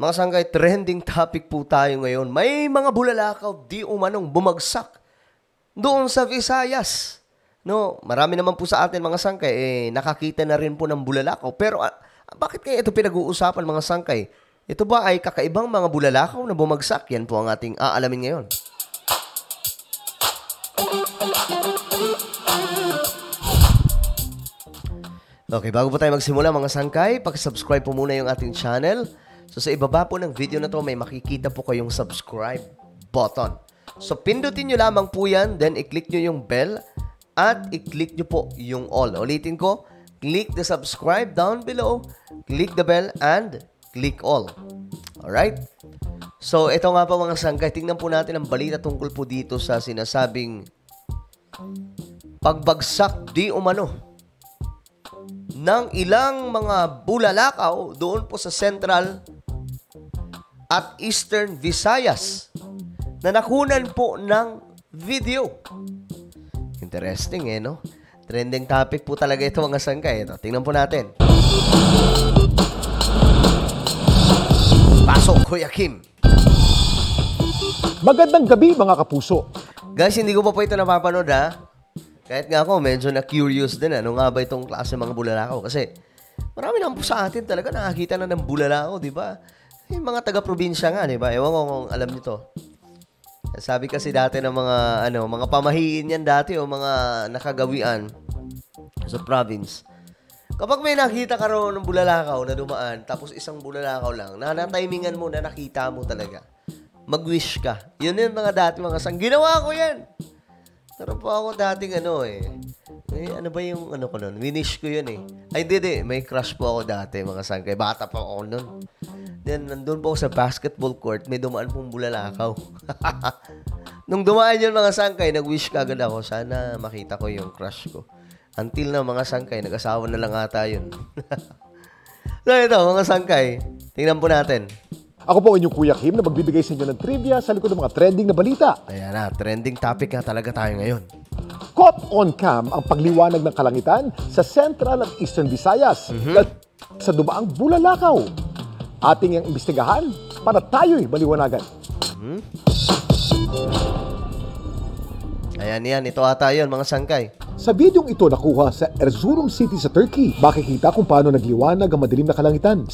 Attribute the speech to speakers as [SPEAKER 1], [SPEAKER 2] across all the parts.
[SPEAKER 1] Mga sangkay, trending topic po tayo ngayon. May mga bulalakaw di umanong bumagsak doon sa Visayas. No, marami naman po sa atin mga sangkay, nakakita na rin po ng bulalakaw. Pero bakit kaya ito pinag-uusapan mga sangkay? Ito ba ay kakaibang mga bulalakaw na bumagsak? Yan po ang ating aalamin ngayon. Okay, bago po tayo magsimula mga sangkay, pag-subscribe po muna yung ating channel. So sa ibaba po ng video na to, may makikita po kayong subscribe button. So pindutin nyo lamang po yan, then i-click nyo yung bell at i-click nyo po yung all. Ulitin ko, click the subscribe down below, click the bell and click all. Alright? So ito nga po mga sangkay, tingnan po natin ang balita tungkol po dito sa sinasabing pagbagsak di umano ng ilang mga bulalakaw doon po sa Central at Eastern Visayas na nakunan po ng video. Interesting no? Trending topic po talaga ito mga sangkay. Ito, tingnan po natin. Pasok, Kuya Kim.
[SPEAKER 2] Magandang gabi mga kapuso.
[SPEAKER 1] Guys, hindi ko pa po ito napapanood Kahit nga ako, medyo na-curious din ano nga ba itong klase mga bulalakaw. Kasi marami naman po sa atin talaga nakakita na ng bulalakaw, di ba? Yung mga taga-probinsya nga, di ba? Ewan ko kung alam nyo to. Sabi kasi dati ng mga pamahiin yan dati o mga nakagawian sa province. Kapag may nakita ka ron ng bulalakaw na dumaan, tapos isang bulalakaw lang, na-timingan mo na nakita mo talaga, mag-wish ka. Yun yung mga dati mga ginawa ko yan. Pero po ako dating ano ba yung ko nun? Winish ko yun Ay, hindi. May crush po ako dati, mga sangkay. Bata pa ako nun. Then, nandun po ako sa basketball court, may dumaan pong bulalakaw. Nung dumaan yun, mga sangkay, nag-wish ka agad ako. Sana makita ko yung crush ko. Until na, mga sangkay, nag-asawa na lang ata yun. So, ito, mga sangkay. Tingnan po natin.
[SPEAKER 2] Ako po inyong Kuya Kim na magbibigay sa inyo ng trivia sa likod ng mga trending na balita.
[SPEAKER 1] Ayan na, trending topic na talaga tayo ngayon.
[SPEAKER 2] Caught on cam ang pagliwanag ng kalangitan sa Central at Eastern Visayas sa dumaang bulalakaw. Ating yung imbestigahan para tayo'y maliwanagan.
[SPEAKER 1] Ayan yan, ito ata yun mga sangkay.
[SPEAKER 2] Sa videong ito nakuha sa Erzurum City sa Turkey, makikita kung paano nagliwanag ang madilim na kalangitan.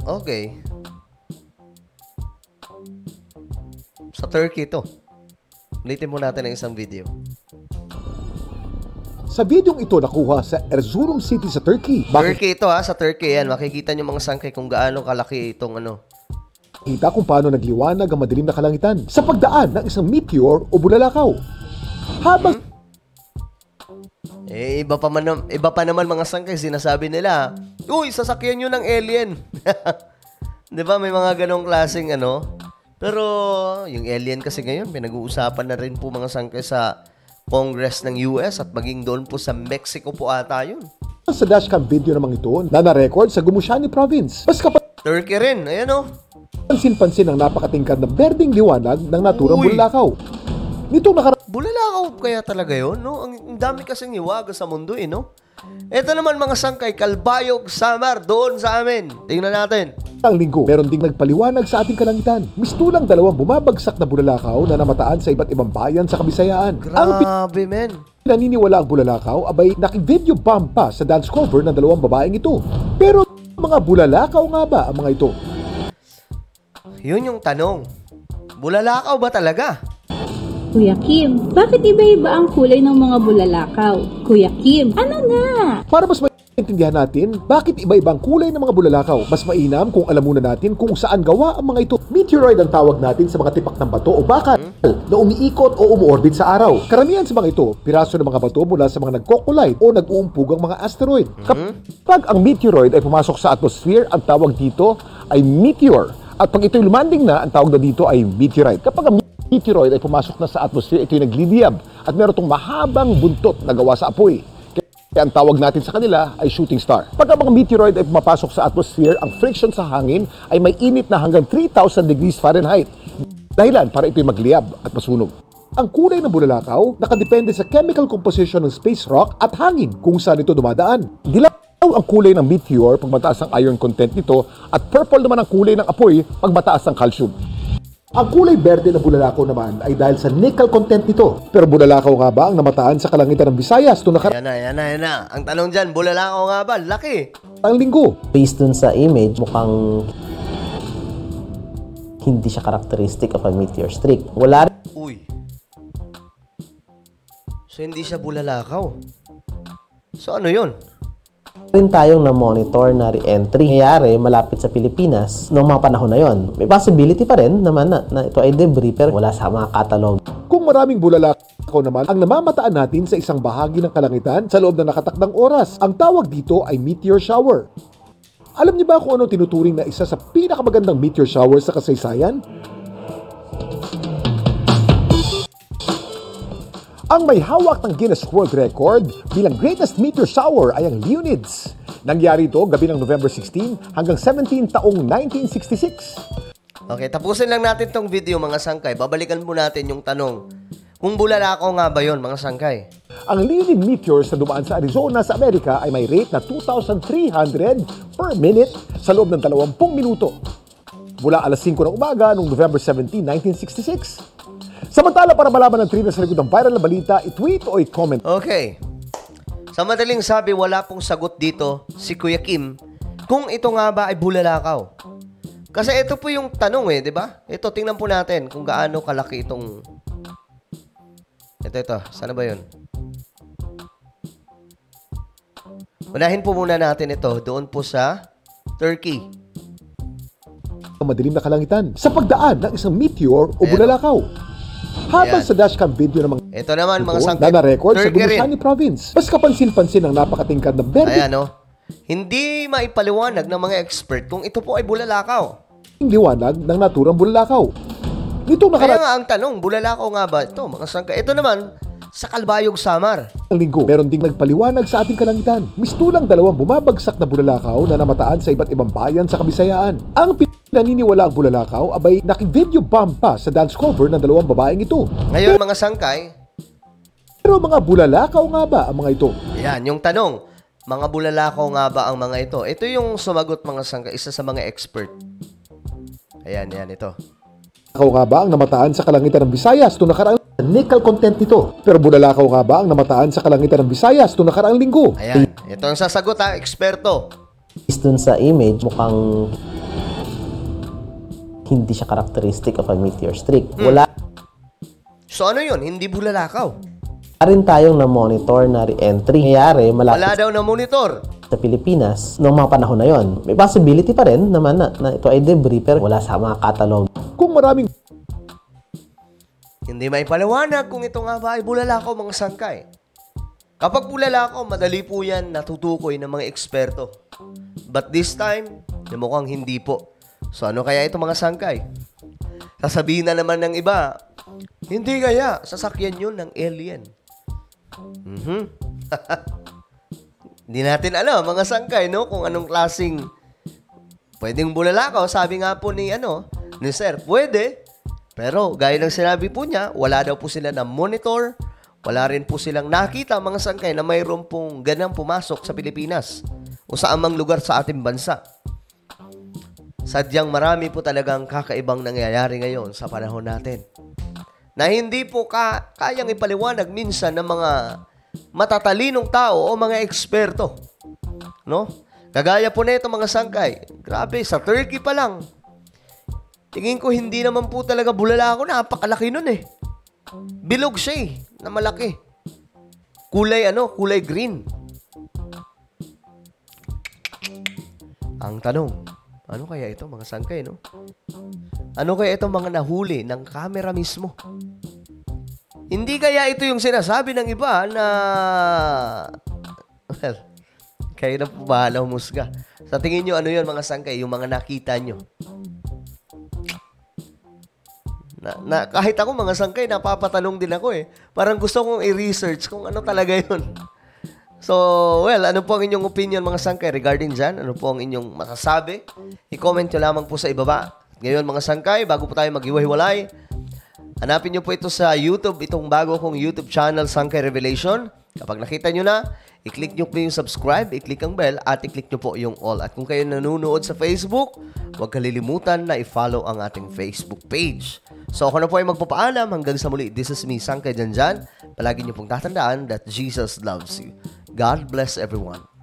[SPEAKER 1] Okay. Sa Turkey ito. Ulitin mo natin ang isang video.
[SPEAKER 2] Sa videong ito nakuha sa Erzurum City sa Turkey.
[SPEAKER 1] Turkey ito sa Turkey yan. Makikita nyo mga sangkay kung gaano kalaki itong
[SPEAKER 2] Kita kung paano nagliwanag ang madilim na kalangitan sa pagdaan ng isang meteor o bulalakaw. Habang
[SPEAKER 1] iba pa naman mga sangkay, sinasabi nila, uy, sasakyan nyo ng alien. Di ba? May mga ganong klaseng Pero, yung alien kasi ngayon, pinag-uusapan na rin po mga sangkay sa Congress ng US at maging doon po sa Mexico po ata yun.
[SPEAKER 2] Sa dashcam video namang ito na na-record sa Gumushani Province. Mas
[SPEAKER 1] Turkey rin, ayan
[SPEAKER 2] pansin-pansin ang napakatingkad na berdeng liwanag ng naturang bulalakaw.
[SPEAKER 1] Bulalakaw kaya talaga yun, no? Ang dami kasing hiwaga sa mundo, no? Ito naman mga sangkay, Kalbayog, Samar, doon sa amin. Tingnan natin.
[SPEAKER 2] Ang linggo, meron ding nagpaliwanag sa ating kalangitan. Mistulang dalawang bumabagsak na bulalakaw na namataan sa iba't ibang bayan sa Kabisayaan.
[SPEAKER 1] Grabe, men.
[SPEAKER 2] Naniniwala ang bulalakaw, abay naki-video bomb pa sa dance cover ng dalawang babaeng ito. Pero mga bulalakaw nga ba ang mga ito?
[SPEAKER 1] Yun yung tanong. Bulalakaw ba talaga?
[SPEAKER 3] Kuya Kim, bakit iba-iba ang kulay ng mga bulalakaw? Kuya Kim, ano na?
[SPEAKER 2] Para mas maintindihan natin, bakit iba-iba ang kulay ng mga bulalakaw? Mas mainam kung alam muna natin kung saan gawa ang mga ito. Meteoroid ang tawag natin sa mga tipak ng bato o bakal na umiikot o umuorbit sa araw. Karamihan sa mga ito, piraso ng mga bato mula sa mga nagko-collide o nag-uumpugang mga asteroid. Kapag ang meteoroid ay pumasok sa atmosphere, ang tawag dito ay meteor. At pag ito'y lumanding na, ang tawag na dito ay meteorite. Kapag ang meteoroid ay pumasok na sa atmosphere, ito'y nagliliyab at meron itong mahabang buntot na gawa sa apoy. Kaya ang tawag natin sa kanila ay shooting star. Pag ang mga meteoroid ay pumapasok sa atmosphere, ang friction sa hangin ay may init na hanggang 3,000 degrees Fahrenheit. Dahilan para ito'y magliyab at masunog. Ang kulay ng bulalakaw nakadepende sa chemical composition ng space rock at hangin kung saan ito dumadaan. Dilaw ang kulay ng meteor pag mataas ang iron content nito at purple naman ang kulay ng apoy pag mataas ang calcium. Ang kulay berde ng bulalakaw naman ay dahil sa nickel content nito. Pero bulalakaw nga ba ang namataan sa kalangitan ng Visayas noong
[SPEAKER 1] Yan na. Ang tanong dyan, bulalakaw nga ba? Laki.
[SPEAKER 2] ang linggo?
[SPEAKER 4] Based dun sa image, mukhang hindi siya characteristic of a meteor streak. Wala
[SPEAKER 1] Uy. So, hindi siya bulalakaw. So, ano yun?
[SPEAKER 4] rin tayong na-monitor na re-entry nangyayari malapit sa Pilipinas noong mga panahon na yon. May possibility pa rin naman na ito ay debris pero wala sa mga catalog.
[SPEAKER 2] Kung maraming bulalakaw naman ang namamataan natin sa isang bahagi ng kalangitan sa loob ng nakatakdang oras, ang tawag dito ay meteor shower. Alam niyo ba kung ano tinuturing na isa sa pinakamagandang meteor shower sa kasaysayan? Ang may hawak ng Guinness World Record bilang greatest meteor shower ay ang Leonids. Nangyari ito gabi ng November 16 hanggang 17 taong 1966.
[SPEAKER 1] Okay, tapusin lang natin tong video mga sangkay. Babalikan po natin yung tanong. Kung bulalakaw nga ba yun mga sangkay?
[SPEAKER 2] Ang Leonid meteors na dumaan sa Arizona sa Amerika ay may rate na 2,300 per minute sa loob ng 20 minuto. Mula alas 5 ng umaga noong November 17, 1966. Samantala, para malaman ng trina sa likod ng viral na balita, i-tweet o i-comment.
[SPEAKER 1] Okay. Sa madaling sabi, wala pong sagot dito si Kuya Kim kung ito nga ba ay bulalakaw. Kasi ito po yung tanong di ba? Ito, tingnan po natin kung gaano kalaki itong... Ito. Sana ba yun? Unahin po muna natin ito doon po sa Turkey.
[SPEAKER 2] Ang madilim na kalangitan sa pagdaan ng isang meteor o bulalakaw. Habang sa dashcam video ng mga
[SPEAKER 1] ito naman mga sangkay.
[SPEAKER 2] na record sa
[SPEAKER 1] Turkey rin.
[SPEAKER 2] Gumishani Province. Mas kapansin-pansin ang napakatingkad na berde.
[SPEAKER 1] Ayan hindi maipaliwanag ng mga expert kung ito po ay bulalakaw.
[SPEAKER 2] Liwanag ng naturang bulalakaw. Nitong
[SPEAKER 1] Kaya
[SPEAKER 2] nakaraang
[SPEAKER 1] nga ang tanong, bulalakaw nga ba ito mga sangkay? Ito naman, sa Kalbayog, Samar.
[SPEAKER 2] linggo, meron ding nagpaliwanag sa ating kalangitan. Mistulang dalawang bumabagsak na bulalakaw na namataan sa iba't ibang bayan sa Kabisayaan. Ang naniniwala ang bulalakaw abay naki-video bomb pa sa dance cover ng dalawang babaeng ito.
[SPEAKER 1] Ngayon mga sangkay,
[SPEAKER 2] Pero mga bulalakaw nga ba ang mga ito?
[SPEAKER 1] yan, yung tanong, mga bulalakaw nga ba ang mga ito? Ito yung sumagot mga sangkay, isa sa mga expert. Ayan, ito.
[SPEAKER 2] Bulalakaw nga ba ang namataan sa kalangitan ng Visayas noong nakaraang nickel content nito? Pero bulalakaw nga ba ang namataan sa kalangitan ng Visayas noong nakaraang linggo?
[SPEAKER 1] Ayan, ito ang sasagot eksperto.
[SPEAKER 4] Based dun sa image, mukhang hindi siya characteristic of a meteor streak. Wala
[SPEAKER 1] So ano yun? Hindi bulalakaw.
[SPEAKER 4] rin tayong na-monitor na re-entry nangyayari
[SPEAKER 1] Wala
[SPEAKER 4] malapit
[SPEAKER 1] daw na monitor.
[SPEAKER 4] sa Pilipinas noong mga panahon na yon. May possibility pa rin naman na ito ay debris pero wala sa mga catalog.
[SPEAKER 2] Kung maraming
[SPEAKER 1] Hindi may paliwanag kung ito nga ba ay bulalakaw mga sangkay. Kapag bulalakaw, madali po yan natutukoy ng mga eksperto. But this time, mukhang hindi po. So ano kaya ito mga sangkay? Sasabihin na naman ng iba, hindi kaya, sasakyan yun ng alien. Hindi natin alam mga sangkay, no? Kung anong klaseng pwedeng bulalakaw. Sabi nga po ni Sir, pwede. Pero gaya ng sinabi po niya, wala daw po sila na monitor. Wala rin po silang nakita mga sangkay na mayroon pong ganang pumasok sa Pilipinas o sa amang lugar sa ating bansa. Sadyang marami po talagang kakaibang nangyayari ngayon sa panahon natin. Na hindi po kayang ipaliwanag minsan ng mga matatalinong tao o mga eksperto. No? Kagaya po nito mga sangkay. Grabe, sa Turkey pa lang. Tingin ko hindi naman po talaga bulalakaw, napakalaki nun Bilog siya na malaki. Kulay green. Ang tanong, ano kaya ito mga sangkay, no? Ano kaya itong mga nahuli ng camera mismo? Hindi kaya ito yung sinasabi ng iba na... Well, kayo na po bahala humusga. Sa tingin nyo, ano yun mga sangkay? Yung mga nakita nyo. Kahit ako mga sangkay, napapatanong din ako Parang gusto kong i-research kung ano talaga yun. So, well, ano po ang inyong opinion mga sangkay regarding dyan? Ano po ang inyong masasabi? I-comment nyo lamang po sa ibaba. Ngayon mga sangkay, bago po tayo maghiwa-hiwalay, hanapin nyo po ito sa YouTube, itong bago kong YouTube channel, Sangkay Revelation. Kapag nakita nyo na, i-click nyo po yung subscribe, i-click ang bell, at i-click nyo po yung all. At kung kayo nanonood sa Facebook, huwag kalilimutan na i-follow ang ating Facebook page. So ako na po ay magpapaalam hanggang sa muli. This is me, Sangkay Janjan. Palagi nyo pong tatandaan that Jesus loves you. God bless everyone.